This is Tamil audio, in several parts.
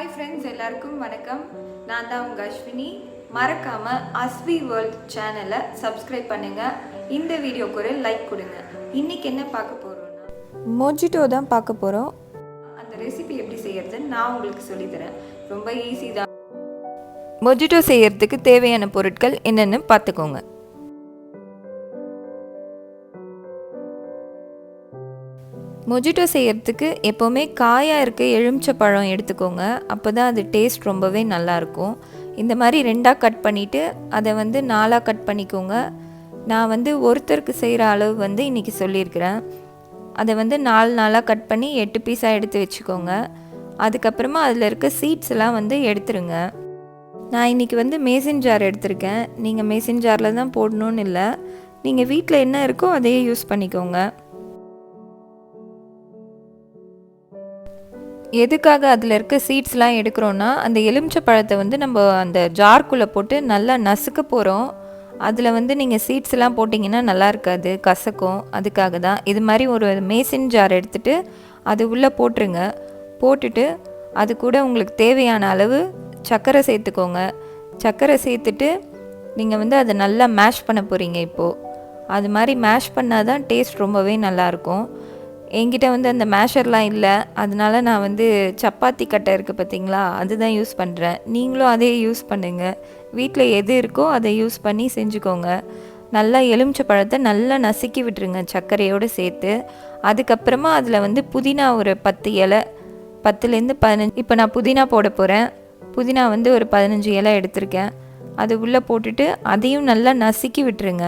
Hi friends, எல்லாருக்கும் வணக்கம். நான் தான் உங்க அஸ்வினி. மறக்காம Asvi World சேனலை சப்ஸ்கிரைப் பண்ணுங்க. இந்த வீடியோக்கு ஒரு லைக் கொடுங்க. இன்னைக்கு என்ன பார்க்க போறோம்னா மொஜிட்டோ தான் பார்க்க போறோம். அந்த ரெசிபி எப்படி செய்யறதுன்னு நான் உங்களுக்கு சொல்லி தரேன். ரொம்ப ஈஸி தான். மொஜிட்டோ செய்யறதுக்கு தேவையான பொருட்கள் என்னன்னு பார்த்துக்கோங்க. மொஜிட்டோ செய்யறதுக்கு எப்போவுமே காயாக இருக்க எலுமிச்சை பழம் எடுத்துக்கோங்க. அப்போ தான் அது டேஸ்ட் ரொம்பவே நல்லாயிருக்கும். இந்த மாதிரி ரெண்டாக கட் பண்ணிவிட்டு அதை வந்து 4ஆக கட் பண்ணிக்கோங்க. நான் வந்து ஒருத்தருக்கு செய்கிற அளவு வந்து இன்றைக்கி சொல்லியிருக்கிறேன். அதை வந்து 4 கட் பண்ணி 8 பீஸாக எடுத்து வச்சுக்கோங்க. அதுக்கப்புறமா அதில் இருக்க சீட்ஸ் எல்லாம் வந்து எடுத்துருங்க. நான் இன்றைக்கி வந்து மேசன் ஜார் எடுத்திருக்கேன். நீங்கள் மேசன் ஜாரில் தான் போடணுன்னு இல்லை, நீங்கள் வீட்டில் என்ன இருக்கோ அதையே யூஸ் பண்ணிக்கோங்க. எதுக்காக அதில் இருக்க சீட்ஸ்லாம் எடுக்கிறோன்னா, அந்த எலுமிச்சை பழத்தை வந்து நம்ம அந்த ஜார்க்குள்ளே போட்டு நல்லா நசுக்க போகிறோம். அதில் வந்து நீங்கள் சீட்ஸ்லாம் போட்டிங்கன்னா நல்லா இருக்காது, கசக்கும். அதுக்காக தான் இது மாதிரி ஒரு மேசன் ஜார் எடுத்துகிட்டு அது உள்ளே போட்டுருங்க. போட்டுட்டு அது கூட உங்களுக்கு தேவையான அளவு சர்க்கரை சேர்த்துக்கோங்க. சர்க்கரை சேர்த்துட்டு நீங்கள் வந்து அதை நல்லா மேஷ் பண்ண போகிறீங்க. இப்போது அது மாதிரி மேஷ் பண்ணால் தான் டேஸ்ட் ரொம்பவே நல்லாயிருக்கும். என்கிட்ட வந்து அந்த மேஷர்லாம் இல்லை, அதனால நான் வந்து சப்பாத்தி கட்டை இருக்குது பார்த்தீங்களா, அதுதான் யூஸ் பண்ணுறேன். நீங்களும் அதே யூஸ் பண்ணுங்கள். வீட்டில் எது இருக்கோ அதை யூஸ் பண்ணி செஞ்சுக்கோங்க. நல்லா எலுமிச்சை பழத்தை நல்லா நசுக்கி விட்டுருங்க சர்க்கரையோடு சேர்த்து. அதுக்கப்புறமா அதில் வந்து புதினா ஒரு 10 இலை, 10லேருந்து 15. இப்போ நான் புதினா போட போகிறேன். புதினா வந்து ஒரு 15 இலை எடுத்திருக்கேன். அது உள்ளே போட்டுட்டு அதையும் நல்லா நசுக்கி விட்டுருங்க.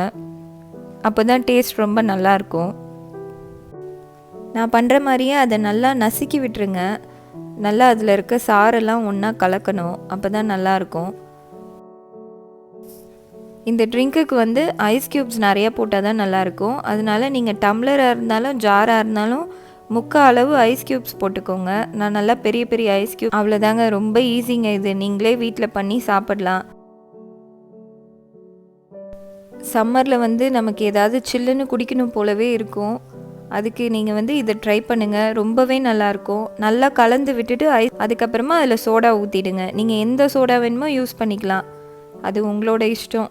அப்போ தான் டேஸ்ட் ரொம்ப நல்லாயிருக்கும். நான் பண்ணுற மாதிரியே அதை நல்லா நசுக்கி விட்டுருங்க. நல்லா அதில் இருக்க சாரெல்லாம் ஒன்றா கலக்கணும், அப்போ தான் நல்லாயிருக்கும். இந்த ட்ரிங்க்குக்கு வந்து ஐஸ் க்யூப்ஸ் நிறையா போட்டால் தான் நல்லாயிருக்கும். அதனால நீங்கள் டம்ளராக இருந்தாலும் ஜாராக இருந்தாலும் 3/4 அளவு ஐஸ் க்யூப்ஸ் போட்டுக்கோங்க. நான் நல்லா பெரிய பெரிய ஐஸ் க்யூப், அவ்வளோதாங்க. ரொம்ப ஈஸிங்க இது, நீங்களே வீட்டில் பண்ணி சாப்பிடலாம். சம்மரில் வந்து நமக்கு ஏதாவது சில்லுன்னு குடிக்கணும் போலவே இருக்கும். அதுக்கு நீங்கள் வந்து இதை ட்ரை பண்ணுங்கள், ரொம்பவே நல்லாயிருக்கும். நல்லா கலந்து விட்டுட்டு அதுக்கப்புறமா அதில் சோடா ஊற்றிடுங்க. நீங்கள் எந்த சோடா வேணுமோ யூஸ் பண்ணிக்கலாம், அது உங்களோட இஷ்டம்.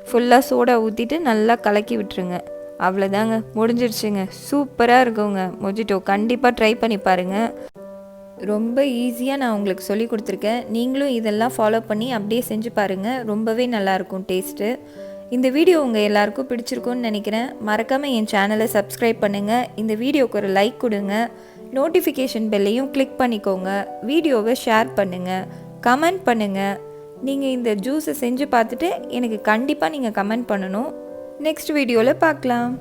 ஃபுல்லாக சோடா ஊற்றிட்டு நல்லா கலக்கி விட்டுருங்க. அவ்வளோதாங்க, முடிஞ்சிடுச்சுங்க. சூப்பராக இருக்குங்க மொஜிட்டோ. கண்டிப்பாக ட்ரை பண்ணி பாருங்கள். ரொம்ப ஈஸியாக நான் உங்களுக்கு சொல்லி கொடுத்துருக்கேன். நீங்களும் இதெல்லாம் ஃபாலோ பண்ணி அப்படியே செஞ்சு பாருங்கள். ரொம்பவே நல்லாயிருக்கும் டேஸ்ட்டு. இந்த வீடியோ உங்கள் எல்லாருக்கும் பிடிச்சிருக்குன்னு நினைக்கிறேன். மறக்காமல் என் சேனலை சப்ஸ்கிரைப் பண்ணுங்கள். இந்த வீடியோவுக்கு ஒரு லைக் கொடுங்க. நோட்டிஃபிகேஷன் பெல்லையும் கிளிக் பண்ணிக்கோங்க. வீடியோவை ஷேர் பண்ணுங்கள், கமெண்ட் பண்ணுங்கள். நீங்கள் இந்த ஜூஸை செஞ்சு பார்த்துட்டு எனக்கு கண்டிப்பாக நீங்கள் கமெண்ட் பண்ணணும். நெக்ஸ்ட் வீடியோவில் பார்க்கலாம்.